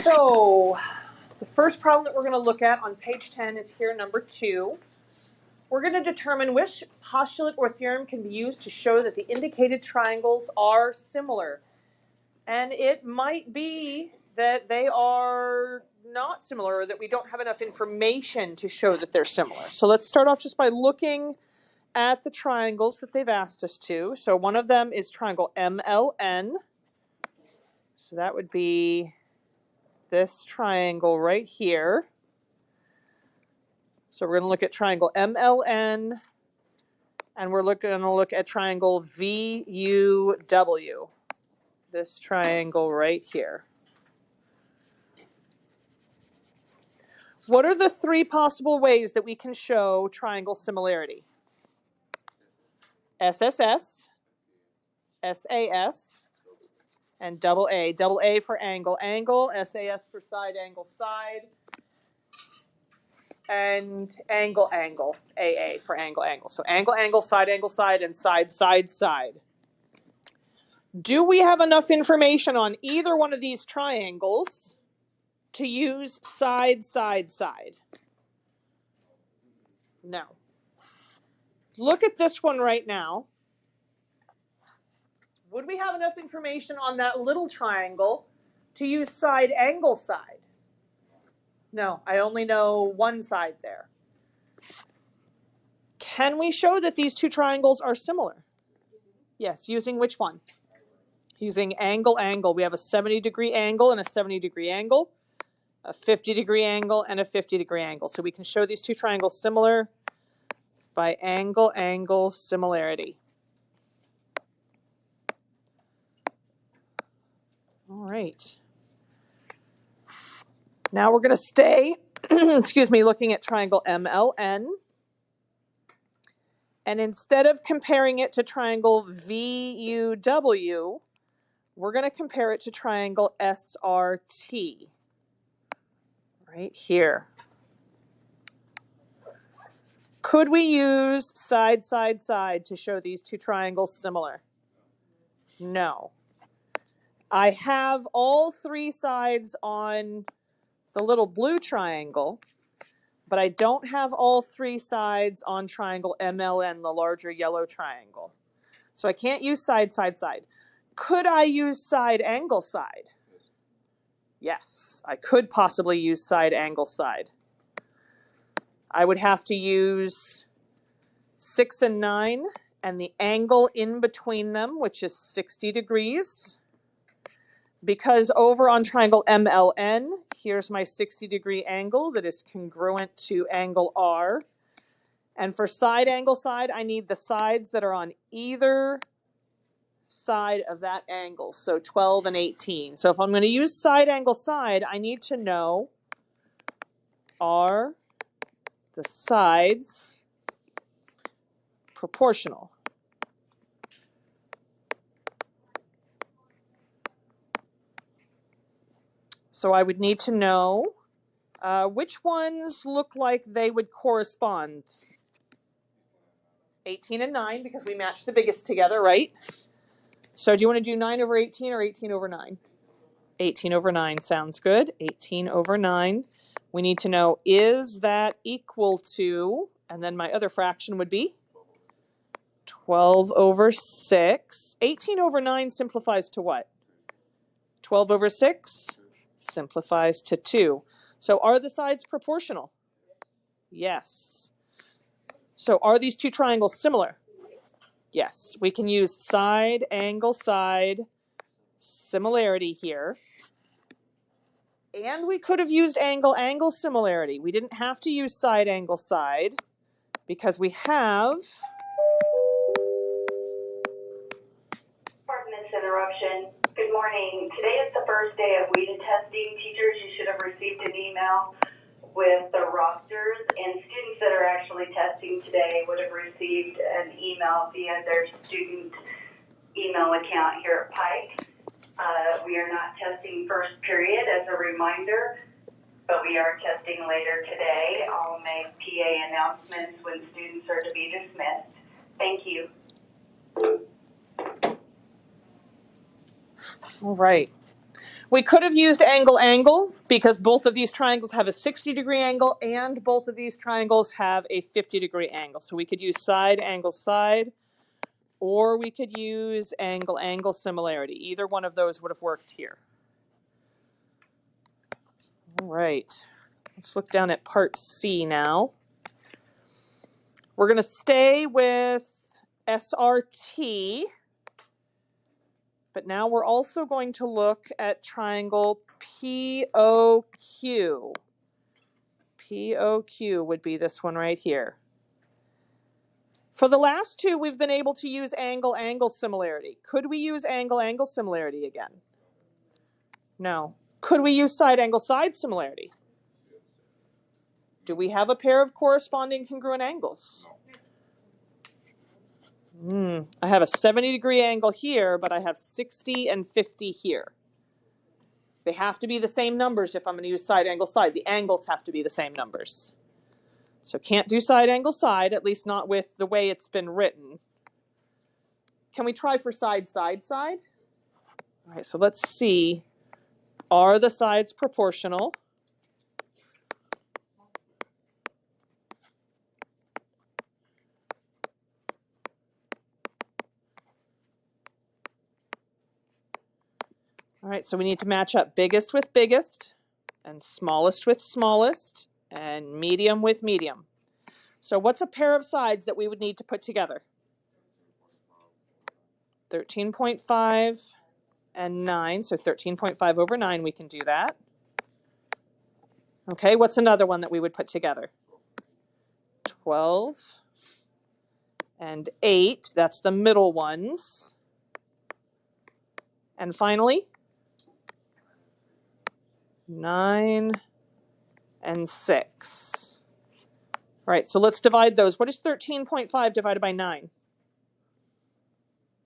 So the first problem that we're going to look at on page 10 is here, number 2. We're going to determine which postulate or theorem can be used to show that the indicated triangles are similar. And it might be that they are not similar, or that we don't have enough information to show that they're similar. So let's start off just by looking at the triangles that they've asked us to. So one of them is triangle MLN. So that would be this triangle right here. So we're going to look at triangle MLN, and we're going to look at triangle VUW, this triangle right here. What are the 3 possible ways that we can show triangle similarity? SSS, SAS, and double A. Double A for angle, angle, SAS for side, angle, side, and angle, angle, AA for angle, angle. So angle, angle, side, and side, side, side. Do we have enough information on either one of these triangles to use side, side, side? No. Look at this one right now. Would we have enough information on that little triangle to use side, angle, side? No, I only know one side there. Can we show that these 2 triangles are similar? Yes, using which one? Using angle, angle. We have a 70-degree angle and a 70-degree angle, a 50-degree angle and a 50-degree angle. So we can show these 2 triangles similar by angle, angle, similarity. All right. Now we're going to stay, looking at triangle MLN. And instead of comparing it to triangle VUW, we're going to compare it to triangle SRT, right here. Could we use side, side, side to show these 2 triangles similar? No. I have all 3 sides on the little blue triangle, but I don't have all 3 sides on triangle MLN, the larger yellow triangle. So I can't use side, side, side. Could I use side, angle, side? Yes, I could possibly use side, angle, side. I would have to use 6 and 9 and the angle in between them, which is 60 degrees. Because over on triangle MLN, here's my 60-degree angle that is congruent to angle R. And for side, angle, side, I need the sides that are on either side of that angle, so 12 and 18. So if I'm going to use side, angle, side, I need to know are the sides proportional? So I would need to know which ones look like they would correspond. 18 and 9, because we matched the biggest together, right? So do you want to do 9 over 18 or 18 over 9? 18 over 9 sounds good. 18 over 9. We need to know, is that equal to, and then my other fraction would be 12 over 6. 18 over 9 simplifies to what? 12 over 6 simplifies to 2. So are the sides proportional? Yes. So are these 2 triangles similar? Yes. We can use side, angle, side, similarity here. And we could have used angle, angle, similarity. We didn't have to use side, angle, side, because we have... Pardon this interruption. Good morning. Today is the first day of WEDA testing. Teachers, you should have received an email with the rosters, and students that are actually testing today would have received an email via their student email account here at Pike. We are not testing first period as a reminder, but we are testing later today. I'll make PA announcements when students are to be dismissed. Thank you. All right. We could have used angle because both of these triangles have a 60-degree angle and both of these triangles have a 50-degree angle. So we could use side, or we could use angle similarity. Either one of those would have worked here. All right, let's look down at part C now. We're going to stay with SRT, but now we're also going to look at triangle POQ. POQ would be this one right here. For the last two, we've been able to use angle similarity. Could we use angle similarity again? No. Could we use side similarity? Do we have a pair of corresponding congruent angles? I have a 70-degree angle here, but I have 60 and 50 here. They have to be the same numbers if I'm going to use side. The angles have to be the same numbers. So can't do side, at least not with the way it's been written. Can we try for side? All right, so let's see. Are the sides proportional? All right, so we need to match up biggest with biggest, and smallest with smallest, and medium with medium. So what's a pair of sides that we would need to put together? 13.5 and 9, so 13.5 over 9, we can do that. Okay, what's another one that we would put together? 12 and 8, that's the middle ones. And finally, 9 and 6. All right, so let's divide those. What is 13.5 divided by 9?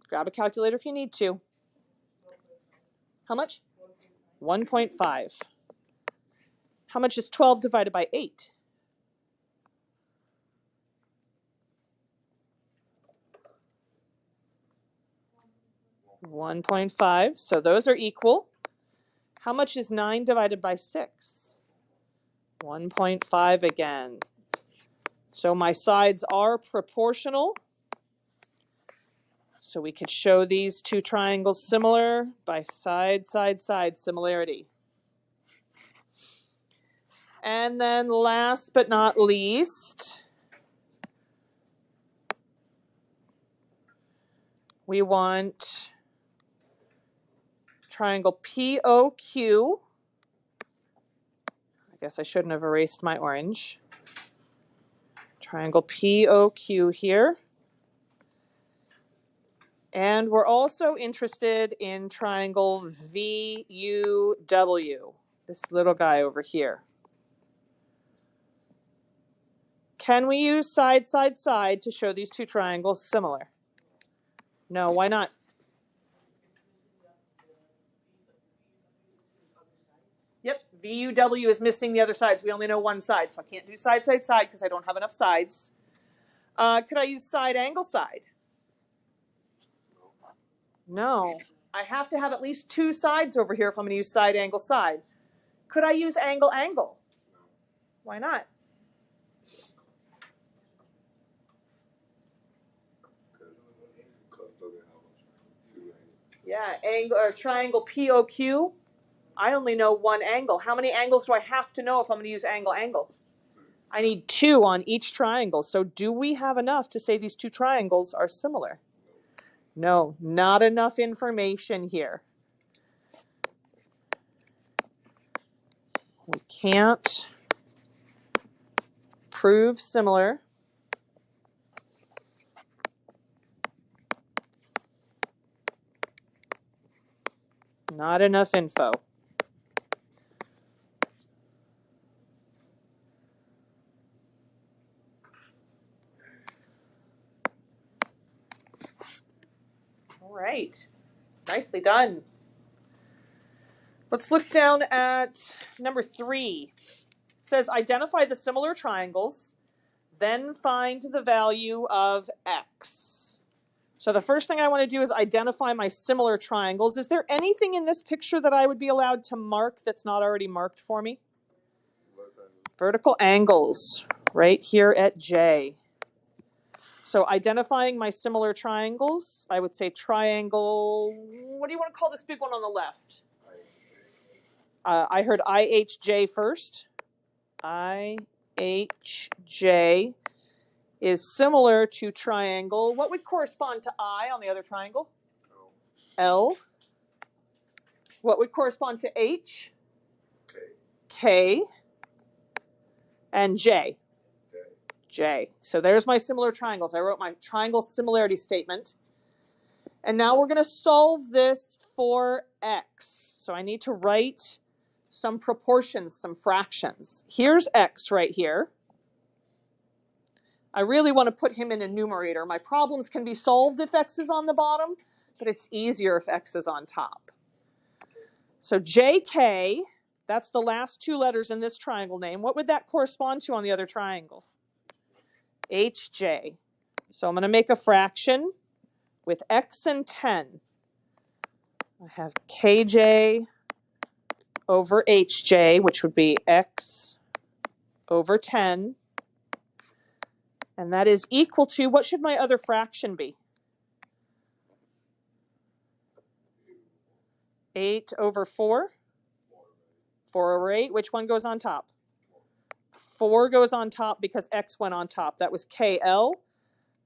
Grab a calculator if you need to. How much? 1.5. How much is 12 divided by 8? 1.5, so those are equal. How much is 9 divided by 6? 1.5 again. So my sides are proportional. So we could show these two triangles similar by side similarity. And then last but not least, we want triangle POQ. I guess I shouldn't have erased my orange. Triangle POQ here. And we're also interested in triangle VUW, this little guy over here. Can we use side to show these two triangles similar? No, why not? Yep, VUW is missing the other sides. We only know one side, so I can't do side because I don't have enough sides. Could I use side? No, I have to have at least two sides over here if I'm going to use side. Could I use angle? Why not? Yeah, angle or triangle POQ. I only know one angle. How many angles do I have to know if I'm going to use angle? I need 2 on each triangle. So do we have enough to say these two triangles are similar? No, not enough information here. We can't prove similar. Not enough info. All right, nicely done. Let's look down at number 3. It says identify the similar triangles, then find the value of x. So the first thing I want to do is identify my similar triangles. Is there anything in this picture that I would be allowed to mark that's not already marked for me? Vertical angles right here at J. So identifying my similar triangles, I would say triangle, what do you want to call this big one on the left? I heard IHJ first. IHJ is similar to triangle. What would correspond to I on the other triangle? L. What would correspond to H? K. And J. J. So there's my similar triangles. I wrote my triangle similarity statement. And now we're going to solve this for x. So I need to write some proportions, some fractions. Here's x right here. I really want to put him in a numerator. My problems can be solved if x is on the bottom, but it's easier if x is on top. So JK, that's the last two letters in this triangle name. What would that correspond to on the other triangle? HJ. So I'm going to make a fraction with x and 10. I have KJ over HJ, which would be x over 10. And that is equal to, what should my other fraction be? 8 over 4? 4 over 8. Which one goes on top? 4 goes on top because x went on top. That was KL.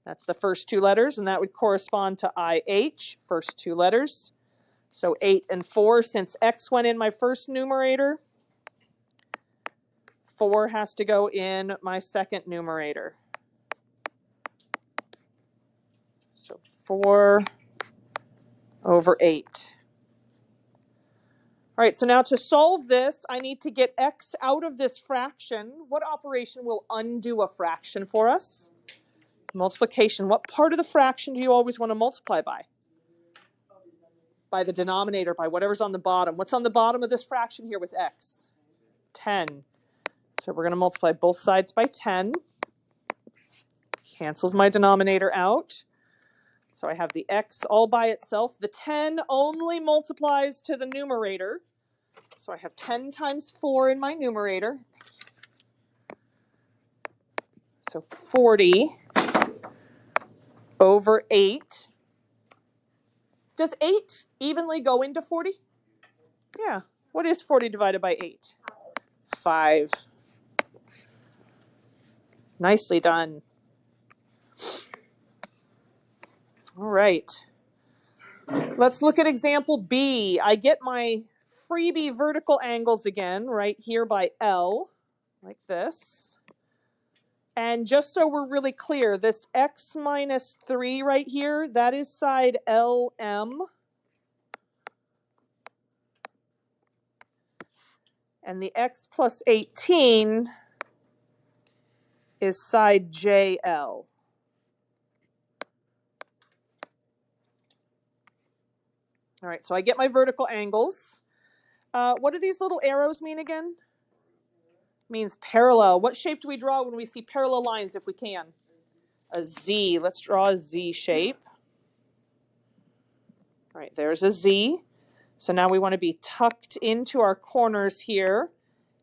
That's the first two letters, and that would correspond to IH, first two letters. So 8 and 4, since x went in my first numerator, 4 has to go in my second numerator. So 4 over 8. All right, so now to solve this, I need to get x out of this fraction. What operation will undo a fraction for us? Multiplication. What part of the fraction do you always want to multiply by? By the denominator, by whatever's on the bottom. What's on the bottom of this fraction here with x? 10. So we're going to multiply both sides by 10. Cancels my denominator out. So I have the x all by itself. The 10 only multiplies to the numerator. So I have 10 times 4 in my numerator. So 40 over 8. Does 8 evenly go into 40? Yeah. What is 40 divided by 8? 5. Nicely done. All right. Let's look at example B. I get my freebie vertical angles again right here by L, like this. And just so we're really clear, this x minus 3 right here, that is side LM. And the x plus 18 is side JL. All right, so I get my vertical angles. What do these little arrows mean again? Means parallel. What shape do we draw when we see parallel lines if we can? A Z. Let's draw a Z shape. All right, there's a Z. So now we want to be tucked into our corners here.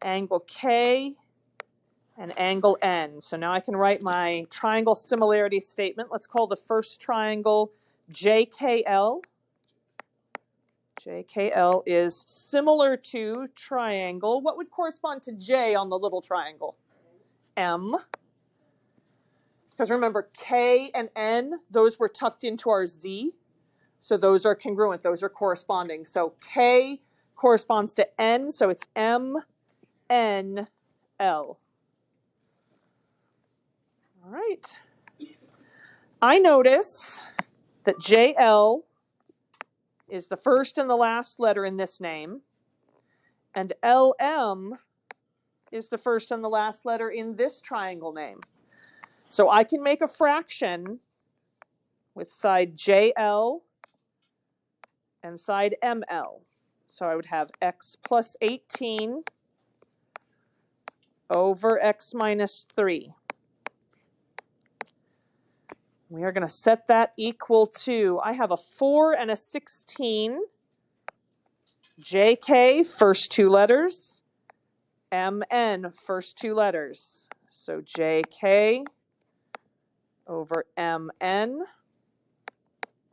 Angle K and angle N. So now I can write my triangle similarity statement. Let's call the first triangle JKL. JKL is similar to triangle. What would correspond to J on the little triangle? M. Because remember, K and N, those were tucked into our Z. So those are congruent. Those are corresponding. So K corresponds to N, so it's M, N, L. All right. I notice that JL is the first and the last letter in this name, and LM is the first and the last letter in this triangle name. So I can make a fraction with side JL and side ML. So I would have x plus 18 over x minus 3. We are going to set that equal to, I have a 4 and a 16. JK, first two letters. MN, first two letters. So JK over MN,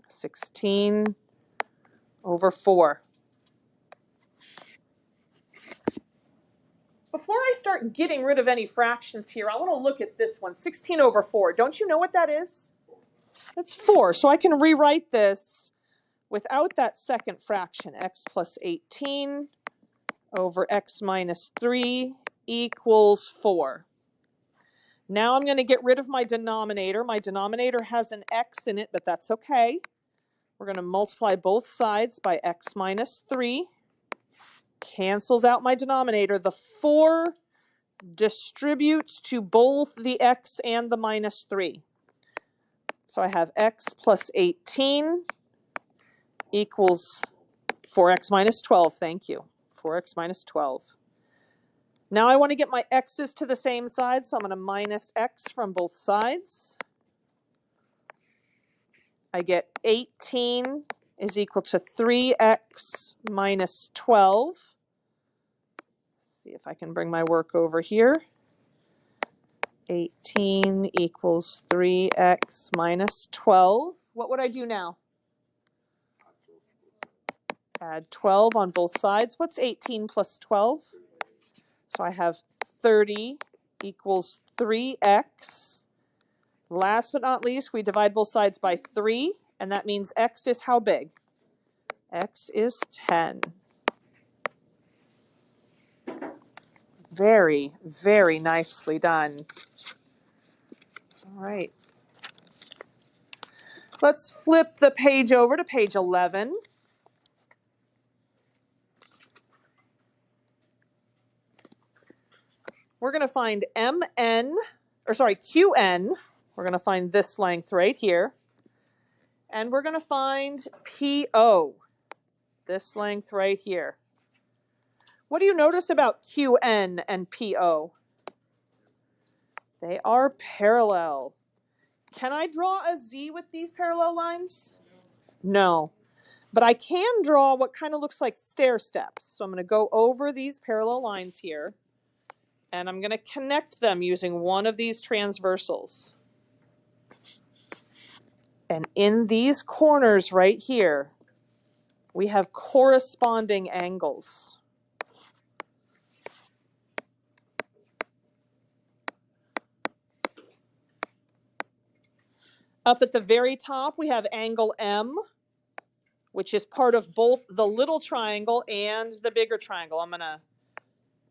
16 over 4. Before I start getting rid of any fractions here, I want to look at this one, 16 over 4. Don't you know what that is? That's 4. So I can rewrite this without that second fraction, x plus 18 over x minus 3 equals 4. Now I'm going to get rid of my denominator. My denominator has an x in it, but that's okay. We're going to multiply both sides by x minus 3. Cancels out my denominator. The 4 distributes to both the x and the minus 3. So I have x plus 18 equals 4x minus 12. Thank you. 4x minus 12. Now I want to get my x's to the same side, so I'm going to minus x from both sides. I get 18 is equal to 3x minus 12. Let's see if I can bring my work over here. 18 equals 3x minus 12. What would I do now? Add 12 on both sides. What's 18 plus 12? So I have 30 equals 3x. Last but not least, we divide both sides by 3, and that means x is how big? X is 10. Very, very nicely done. All right. Let's flip the page over to page 11. We're going to find QN. We're going to find this length right here. And we're going to find PO, this length right here. What do you notice about QN and PO? They are parallel. Can I draw a Z with these parallel lines? No. But I can draw what kind of looks like stair steps. So I'm going to go over these parallel lines here, and I'm going to connect them using one of these transversals. And in these corners right here, we have corresponding angles. Up at the very top, we have angle M, which is part of both the little triangle and the bigger triangle. I'm going to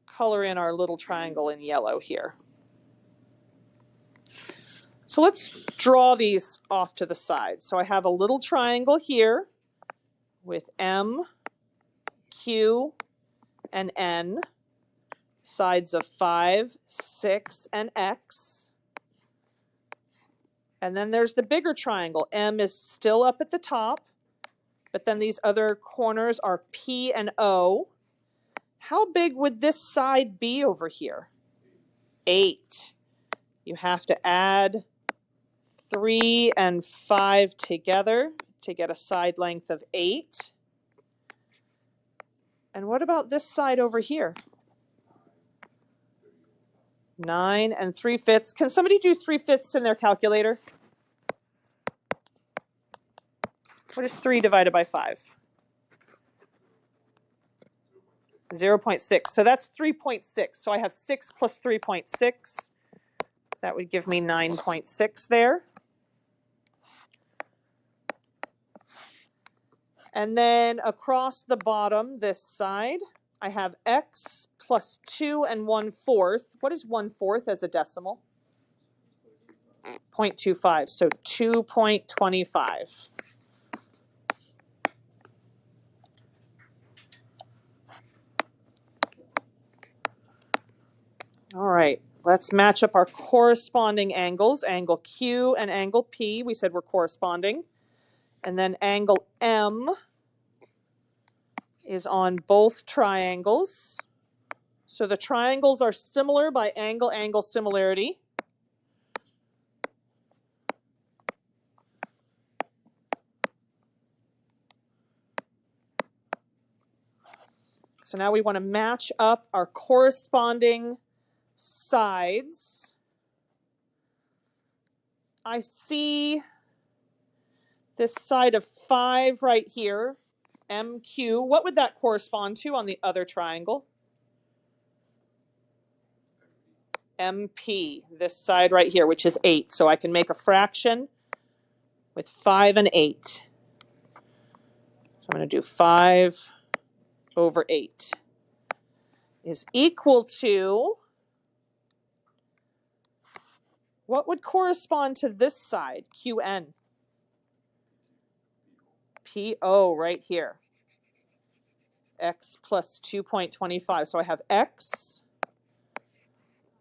color in our little triangle in yellow here. So let's draw these off to the side. So I have a little triangle here with M, Q, and N, sides of 5, 6, and X. And then there's the bigger triangle. M is still up at the top, but then these other corners are P and O. How big would this side be over here? 8. You have to add 3 and 5 together to get a side length of 8. And what about this side over here? 9 and 3/5. Can somebody do 3/5 in their calculator? What is 3 divided by 5? 0.6. So that's 3.6. So I have 6 plus 3.6. That would give me 9.6 there. And then across the bottom, this side, I have x plus 2 and 1/4. What is 1/4 as a decimal? 0.25. So 2.25. All right, let's match up our corresponding angles. Angle Q and angle P, we said were corresponding. And then angle M is on both triangles. So the triangles are similar by angle-angle similarity. So now we want to match up our corresponding sides. I see this side of 5 right here, MQ. What would that correspond to on the other triangle? MP, this side right here, which is 8. So I can make a fraction with 5 and 8. So I'm going to do 5 over 8 is equal to, what would correspond to this side, QN? PO right here. X plus 2.25. So I have X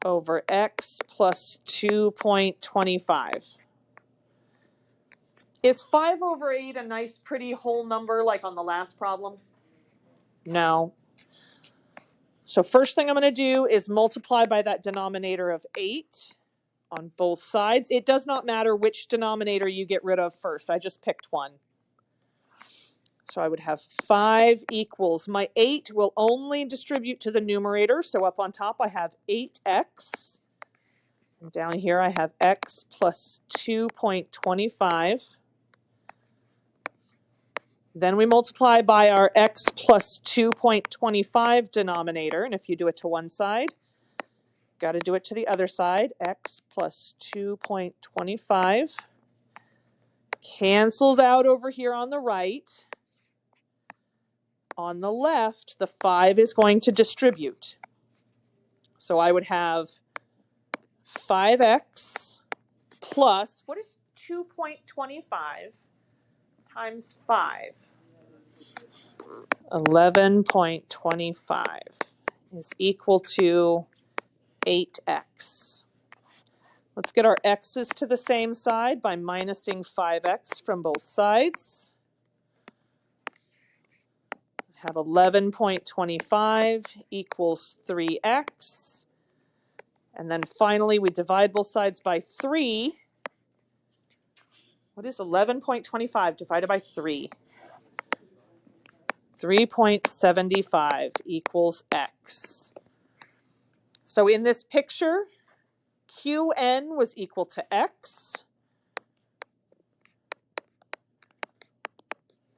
over X plus 2.25. Is 5 over 8 a nice, pretty whole number like on the last problem? No. So first thing I'm going to do is multiply by that denominator of 8 on both sides. It does not matter which denominator you get rid of first. I just picked one. So I would have 5 equals, my 8 will only distribute to the numerator. So up on top I have 8x. And down here I have x plus 2.25. Then we multiply by our x plus 2.25 denominator. And if you do it to one side, got to do it to the other side. X plus 2.25 cancels out over here on the right. On the left, the 5 is going to distribute. So I would have 5x plus, what is 2.25 times 5? 11.25 is equal to 8x. Let's get our x's to the same side by minusing 5x from both sides. Have 11.25 equals 3x. And then finally, we divide both sides by 3. What is 11.25 divided by 3? 3.75 equals x. So in this picture, QN was equal to x.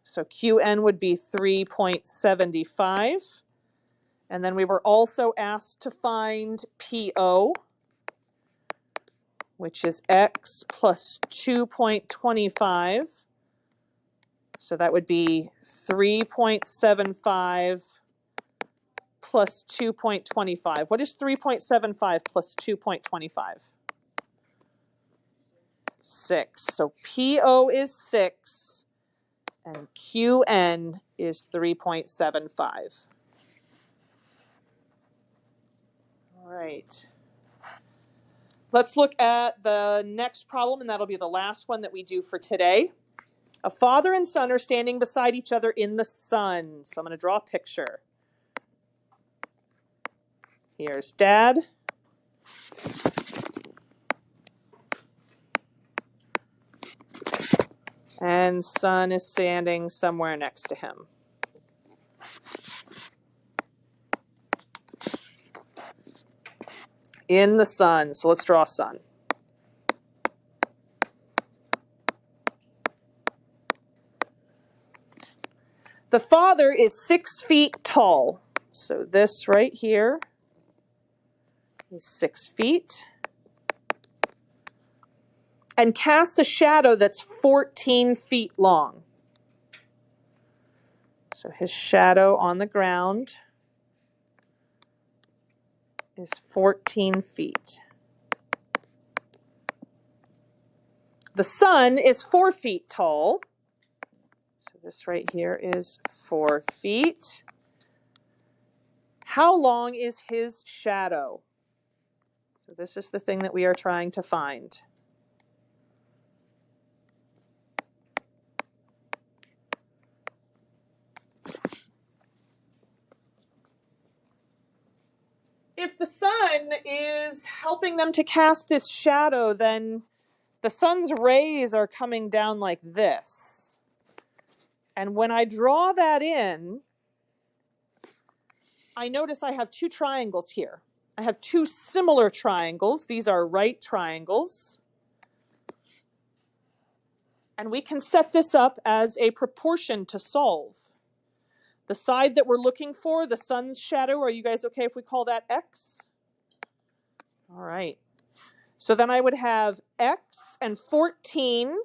So QN would be 3.75. And then we were also asked to find PO, which is x plus 2.25. So that would be 3.75 plus 2.25. What is 3.75 plus 2.25? 6. So PO is 6. And QN is 3.75. All right. Let's look at the next problem, and that'll be the last one that we do for today. A father and son are standing beside each other in the sun. So I'm going to draw a picture. Here's Dad. And son is standing somewhere next to him. In the sun. So let's draw sun. The father is 6 feet tall. So this right here is 6 feet. And casts a shadow that's 14 feet long. So his shadow on the ground is 14 feet. The sun is 4 feet tall. So this right here is 4 feet. How long is his shadow? So this is the thing that we are trying to find. If the sun is helping them to cast this shadow, then the sun's rays are coming down like this. And when I draw that in, I notice I have two triangles here. I have two similar triangles. These are right triangles. And we can set this up as a proportion to solve. The side that we're looking for, the sun's shadow, are you guys okay if we call that x? All right. So then I would have x and 14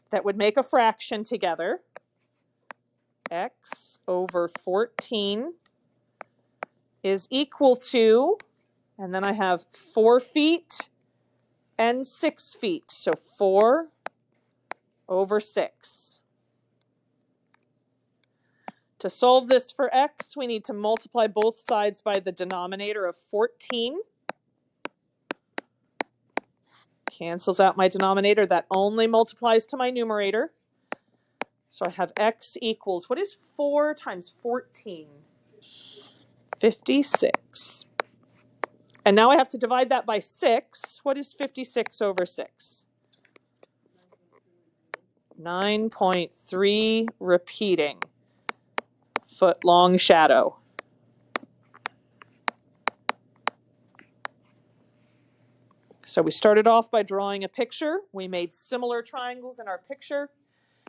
that would make a fraction together. X over 14 is equal to, and then I have 4 feet and 6 feet. So 4 over 6. To solve this for x, we need to multiply both sides by the denominator of 14. Cancels out my denominator. That only multiplies to my numerator. So I have x equals, what is 4 times 14? 56. And now I have to divide that by 6. What is 56 over 6? 9.3 repeating. Foot-long shadow. So we started off by drawing a picture. We made similar triangles in our picture,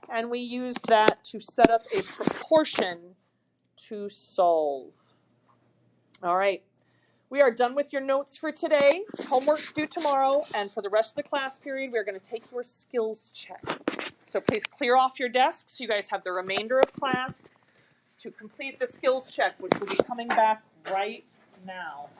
and we used that to set up a proportion to solve. All right, we are done with your notes for today. Homework's due tomorrow, and for the rest of the class period, we're going to take your skills check. So please clear off your desks. You guys have the remainder of class to complete the skills check, which will be coming back right now.